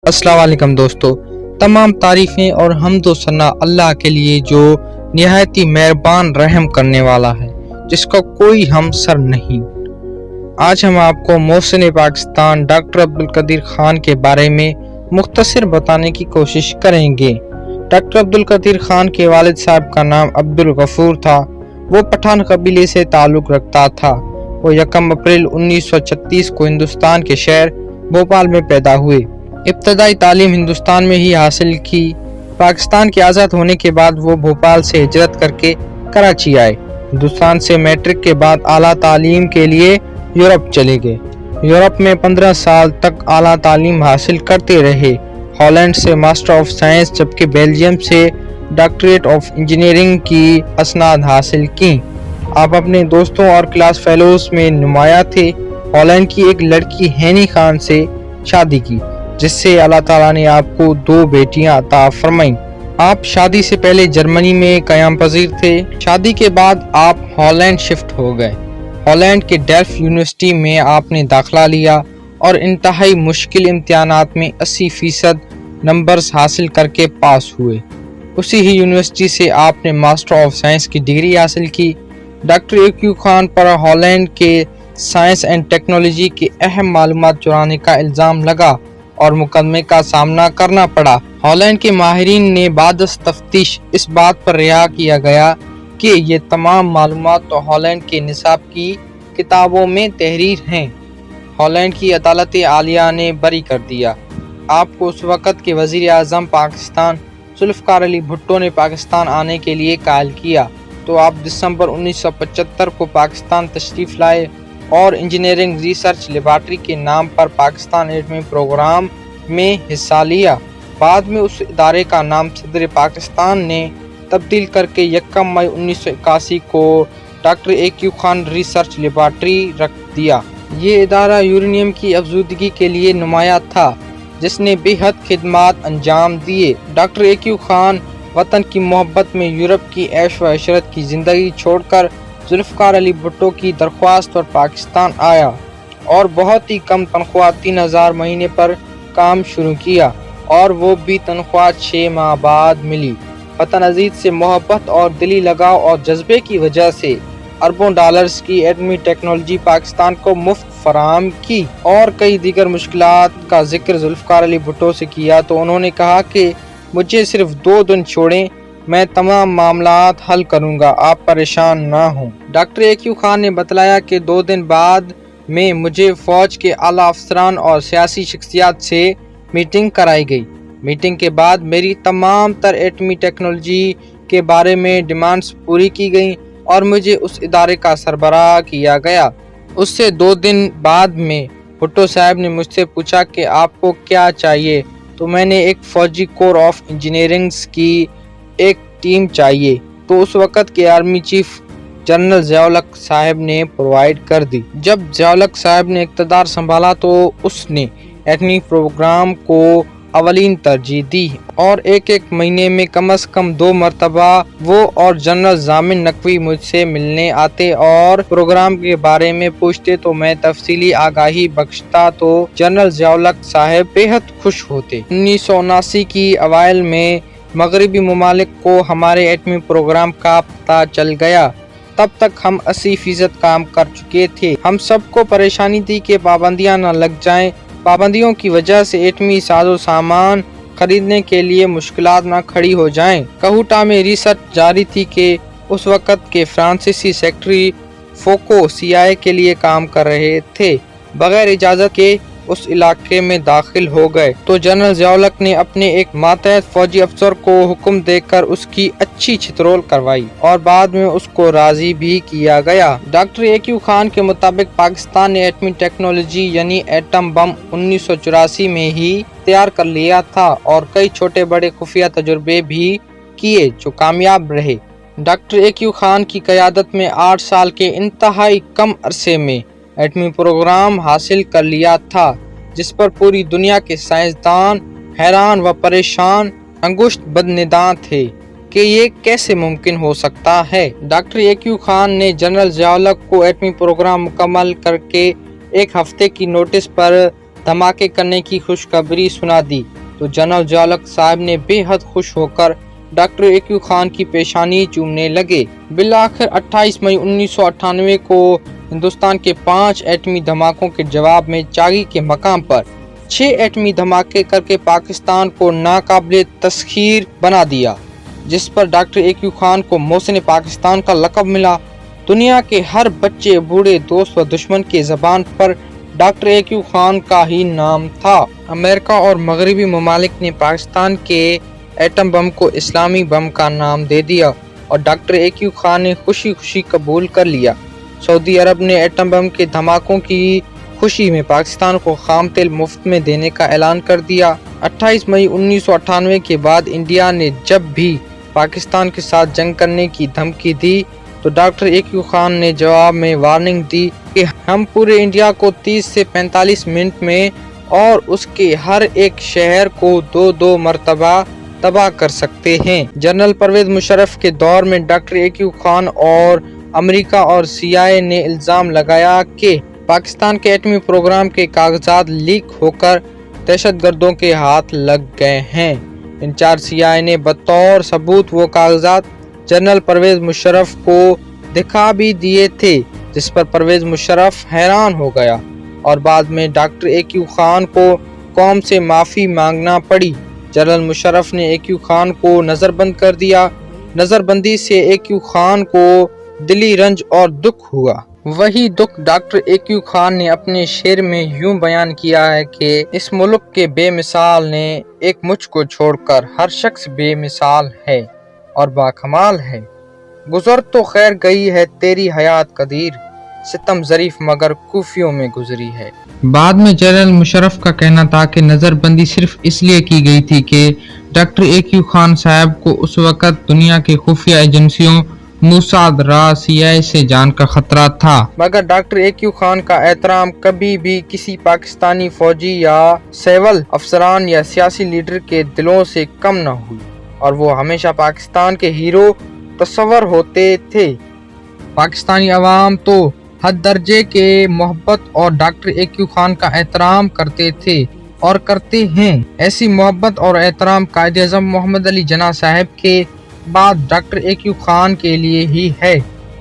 अस्सलाम वालेकुम दोस्तों, तमाम तारीफ़ें और हम्द व सना अल्लाह के लिए जो निहायत ही मेहरबान रहम करने वाला है, जिसका कोई हमसर नहीं। आज हम आपको मोहसिन पाकिस्तान डॉक्टर अब्दुल कदीर खान के बारे में मुख्तसर बताने की कोशिश करेंगे। डॉक्टर अब्दुल कदीर खान के वालिद साहब का नाम अब्दुल गफूर था। वो पठान कबीले से ताल्लुक़ रखता था। वो 1 अप्रैल 1936 को हिंदुस्तान के शहर भोपाल में पैदा हुए। इब्तदाई तालीम हिंदुस्तान में ही हासिल की। पाकिस्तान के आज़ाद होने के बाद वो भोपाल से हिजरत करके कराची आए। हिंदुस्तान से मैट्रिक के बाद आला तालीम के लिए यूरोप चले गए। यूरोप में 15 साल तक आला तालीम हासिल करते रहे। हॉलैंड से मास्टर ऑफ साइंस जबकि बेल्जियम से डॉक्टरेट ऑफ इंजीनियरिंग की असनाद हासिल की। आप अपने दोस्तों और क्लास फेलोज में नुमाया थे। हॉलैंड की एक लड़की हैनी खान से शादी की, जिससे अल्लाह ताला ने आपको 2 बेटियां अता फरमाईं। आप शादी से पहले जर्मनी में क़याम पज़ीर थे। शादी के बाद आप हॉलैंड शिफ्ट हो गए। हॉलैंड के डेल्फ्ट यूनिवर्सिटी में आपने दाखिला लिया और इंतहाई मुश्किल इम्तिहानात में 80% नंबर्स हासिल करके पास हुए। उसी ही यूनिवर्सिटी से आपने मास्टर ऑफ साइंस की डिग्री हासिल की। डॉक्टर ए.क्यू. खान पर हॉलैंड के साइंस एंड टेक्नोलॉजी के अहम मालूमात चुराने का इल्ज़ाम लगा और मुकदमे का सामना करना पड़ा। हॉलैंड के माहिरीन ने बाद तफ्तीश इस बात पर रिहा किया गया कि ये तमाम मालूमात तो हॉलैंड के निसाब की किताबों में तहरीर हैं। हॉलैंड की अदालत आलिया ने बरी कर दिया। आपको उस वक़्त के वज़ीर आज़म पाकिस्तान जुल्फ़िकार अली भुट्टो ने पाकिस्तान आने के लिए कायल किया, तो आप दिसंबर 1975 को पाकिस्तान तशरीफ़ लाए और इंजीनियरिंग रिसर्च लेबॉरेटरी के नाम पर पाकिस्तान एटमी प्रोग्राम में हिस्सा लिया। बाद में उस इदारे का नाम सदर पाकिस्तान ने तब्दील करके 1 मई 1981 को डॉक्टर ए.क्यू. खान रिसर्च लेबॉरेटरी रख दिया। ये इदारा यूरेनियम की अफजूदगी के लिए नुमाया था, जिसने बेहद खिदमात अंजाम दिए। डॉक्टर ए.क्यू. खान वतन की मोहब्बत में यूरोप की ऐश व अशरत की ज़िंदगी छोड़कर जुल्फ़िकार अली भुट्टो की दरख्वास्त पर पाकिस्तान आया और बहुत ही कम तनख्वाह 3000 महीने पर काम शुरू किया, और वो भी तनख्वाह 6 माह बाद मिली। वतन अजीज से मोहब्बत और दिली लगाव और जज्बे की वजह से अरबों डॉलर्स की एटमी टेक्नोलॉजी पाकिस्तान को मुफ्त फराहम की। और कई दीगर मुश्किलात का जिक्र जुल्फ़िकार अली भुट्टो से किया तो उन्होंने कहा कि मुझे सिर्फ 2 दिन छोड़ें, मैं तमाम मामलात हल करूंगा, आप परेशान ना हों। डॉक्टर ए.क्यू. खान ने बतलाया कि 2 दिन बाद में मुझे फ़ौज के आला अफसरान और सियासी शख्सियात से मीटिंग कराई गई। मीटिंग के बाद मेरी तमाम तर एटमी टेक्नोलॉजी के बारे में डिमांड्स पूरी की गई और मुझे उस इदारे का सरबराह किया गया। उससे 2 दिन बाद में भुट्टो साहब ने मुझसे पूछा कि आपको क्या चाहिए, तो मैंने एक फ़ौजी कोर ऑफ इंजीनियरिंग्स की एक टीम चाहिए, तो उस वक़्त के आर्मी चीफ जनरल ज़िया-उल-हक साहब ने प्रोवाइड कर दी। जब ज़िया-उल-हक साहब ने इक़्तिदार संभाला तो उसने एटमी प्रोग्राम को अवलीन तरजीह दी और एक महीने में कम से कम 2 मरतबा वो और जनरल जामिन नकवी मुझसे मिलने आते और प्रोग्राम के बारे में पूछते, तो मैं तफसीली आगाही बख्शता तो जनरल ज़िया-उल-हक साहब बेहद खुश होते। 1979 की अवाइल में मगरबी ममालिक को हमारे एटमी प्रोग्राम का पता चल गया। तब तक हम 80% काम कर चुके थे। हम सबको परेशानी थी कि पाबंदियां न लग जाएं। पाबंदियों की वजह से एटमी साजो सामान खरीदने के लिए मुश्किलात न खड़ी हो जाएं। कहूटा में रिसर्च जारी थी कि उस वक़्त के फ्रांसीसी सेक्रेटरी फोको CIA के लिए काम कर रहे थे। बगैर इजाज़त के उस इलाके में दाखिल हो गए तो जनरल ज़िया-उल-हक ने अपने एक मातहत फौजी अफसर को हुक्म देकर उसकी अच्छी छितरोल करवाई और बाद में उसको राजी भी किया गया। डॉक्टर ए.क्यू. खान के मुताबिक पाकिस्तान ने एटमी टेक्नोलॉजी यानी एटम बम 1984 में ही तैयार कर लिया था और कई छोटे बड़े खुफिया तजुर्बे भी किए जो कामयाब रहे। डॉक्टर ए.क्यू. खान की क़यादत में 8 साल के इंतहाई कम अरसे में एटमी प्रोग्राम हासिल कर लिया था, जिस पर पूरी दुनिया के साइंसदान हैरान व परेशान अंगुश्त बदनिगाह थे कि ये कैसे मुमकिन हो सकता है। डॉक्टर ए.क्यू. खान ने जनरल ज़िया-उल-हक को एटमी प्रोग्राम मुकम्मल करके 1 हफ्ते की नोटिस पर धमाके करने की खुशखबरी सुना दी। تو جنرل ضیاء صاحب نے بے حد خوش ہو کر ڈاکٹر ایکیو خان کی پیشانی چومنے لگے۔ بالآخر 28 مئی 1998 کو ہندوستان کے 5 ایٹمی دھماکوں کے جواب میں چاغی کے مقام پر 6 ایٹمی دھماکے کر کے پاکستان کو ناقابل تسخیر بنا دیا، جس پر ڈاکٹر ایکیو خان کو محسن پاکستان کا لقب ملا۔ دنیا کے ہر بچے، بوڑھے، دوست و دشمن کی زبان پر ڈاکٹر ایکیو خان کا ہی نام تھا۔ امریکہ اور مغربی ممالک نے پاکستان کے ایٹم بم کو اسلامی بم کا نام دے دیا اور ڈاکٹر ایکیو خان نے خوشی خوشی قبول کر لیا۔ سعودی عرب نے ایٹم بم کے دھماکوں کی خوشی میں پاکستان کو خام تیل مفت میں دینے کا اعلان کر دیا۔ 28 مئی 1998 کے بعد انڈیا نے جب بھی پاکستان کے ساتھ جنگ کرنے کی دھمکی دی تو ڈاکٹر ایکیو خان نے جواب میں وارننگ دی کہ ہم پورے انڈیا کو 30 سے 45 منٹ میں اور اس کے ہر ایک شہر کو 2 مرتبہ تباہ کر سکتے ہیں۔ جنرل پرویز مشرف کے دور میں ڈاکٹر ایکیو خان اور امریکہ اور CIA نے الزام لگایا کہ پاکستان کے ایٹمی پروگرام کے کاغذات لیک ہو کر دہشت گردوں کے ہاتھ لگ گئے ہیں۔ انچارج CIA نے بطور ثبوت وہ کاغذات جنرل پرویز مشرف کو دکھا بھی دیے تھے، جس پر پرویز مشرف حیران ہو گیا اور بعد میں ڈاکٹر ایکیو خان کو قوم سے معافی مانگنا پڑی۔ جنرل مشرف نے ایکیو خان کو نظر بند کر دیا۔ نظر بندی سے ایکیو خان کو دلی رنج اور دکھ ہوا۔ وہی دکھ ڈاکٹر ایکیو خان نے اپنے شعر میں یوں بیان کیا ہے کہ اس ملک کے بے مثال نے ایک مجھ کو چھوڑ کر ہر شخص بے مثال ہے اور باکمال ہے۔ گزر تو خیر گئی ہے تیری حیات قدیر، ستم ظریف مگر کوفیوں میں گزری ہے۔ بعد میں جنرل مشرف کا کہنا تھا کہ نظر بندی صرف اس لیے کی گئی تھی کہ ڈاکٹر ایکیو خان صاحب کو اس وقت دنیا کے خفیہ ایجنسیوں موساد را CIA سے جان کا خطرہ تھا، مگر ڈاکٹر ایکیو خان کا احترام کبھی بھی کسی پاکستانی فوجی یا سول افسران یا سیاسی لیڈر کے دلوں سے کم نہ ہوئی اور وہ ہمیشہ پاکستان کے ہیرو تصور ہوتے تھے۔ پاکستانی عوام تو حد درجے کے محبت اور ڈاکٹر ایکیو خان کا احترام کرتے تھے اور کرتے ہیں۔ ایسی محبت اور احترام قائد اعظم محمد علی جناح صاحب کے بعد ڈاکٹر ایکیو خان کے لیے ہی ہے۔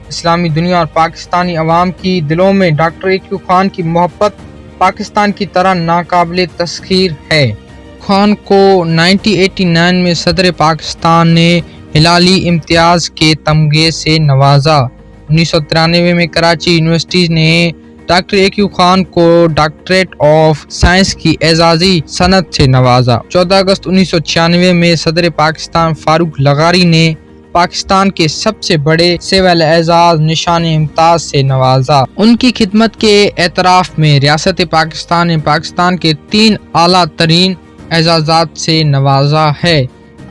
اسلامی دنیا اور پاکستانی عوام کی دلوں میں ڈاکٹر ایکیو خان کی محبت پاکستان کی طرح ناقابل تسخیر ہے۔ خان کو 1989 میں صدر پاکستان نے ہلالی امتیاز کے تمغے سے نوازا۔ 1993 میں کراچی یونیورسٹی نے ڈاکٹر ایکیو خان کو ڈاکٹریٹ آف سائنس کی اعزازی سند سے نوازا۔ 14 اگست 1996 میں صدر پاکستان فاروق لغاری نے پاکستان کے سب سے بڑے سول اعزاز نشان ممتاز سے نوازا۔ ان کی خدمت کے اعتراف میں ریاست پاکستان نے پاکستان کے 3 اعلیٰ ترین اعزازات سے نوازا ہے۔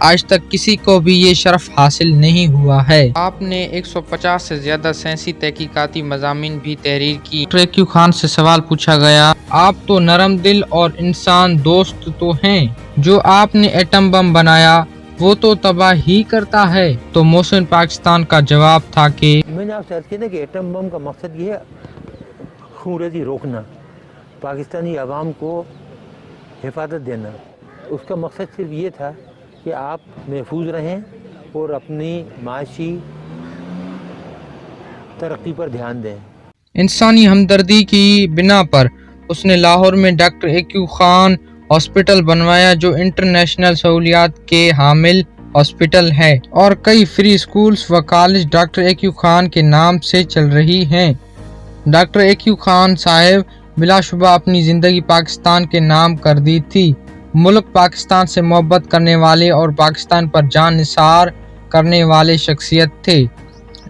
آج تک کسی کو بھی یہ شرف حاصل نہیں ہوا ہے۔ آپ نے 150 سے زیادہ سائنسی تحقیقاتی مضامین بھی تحریر کی۔ ڈاکٹر ایکیو خان سے سوال پوچھا گیا، آپ تو نرم دل اور انسان دوست تو ہیں، جو آپ نے ایٹم بم بنایا وہ تو تباہ ہی کرتا ہے، تو محسن پاکستان کا جواب تھا کہ میں نے آپ سے عرض کیا کہ ایٹم بم کا مقصد یہ ہے خونریزی روکنا، پاکستانی عوام کو حفاظت دینا۔ اس کا مقصد صرف یہ تھا کہ آپ محفوظ رہیں اور اپنی معاشی ترقی پر دھیان دیں۔ انسانی ہمدردی کی بنا پر اس نے لاہور میں ڈاکٹر ایکیو خان ہاسپٹل بنوایا، جو انٹرنیشنل سہولیات کے حامل ہاسپٹل ہے، اور کئی فری اسکولز و کالج ڈاکٹر ایکیو خان کے نام سے چل رہی ہیں۔ ڈاکٹر ایکیو خان صاحب بلا شبہ اپنی زندگی پاکستان کے نام کر دی تھی۔ ملک پاکستان سے محبت کرنے والے اور پاکستان پر جان نثار کرنے والے شخصیت تھے۔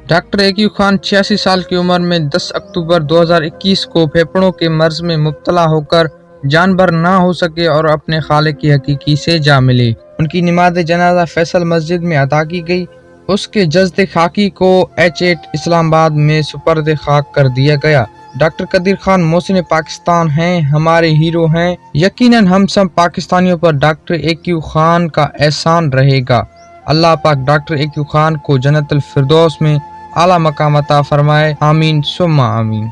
ڈاکٹر ایکیو خان 86 سال کی عمر میں 10 اکتوبر 2021 کو پھیپھڑوں کے مرض میں مبتلا ہو کر جان بر نہ ہو سکے اور اپنے خالق کی حقیقی سے جا ملے۔ ان کی نماز جنازہ فیصل مسجد میں ادا کی گئی۔ اس کے جسد خاکی کو H8 اسلام آباد میں سپرد خاک کر دیا گیا۔ ڈاکٹر قدیر خان محسن پاکستان ہیں، ہمارے ہیرو ہیں۔ یقیناً ہم سب پاکستانیوں پر ڈاکٹر ایکیو خان کا احسان رہے گا۔ اللہ پاک ڈاکٹر ایکیو خان کو جنت الفردوس میں اعلیٰ مقام عطا فرمائے، آمین ثم آمین۔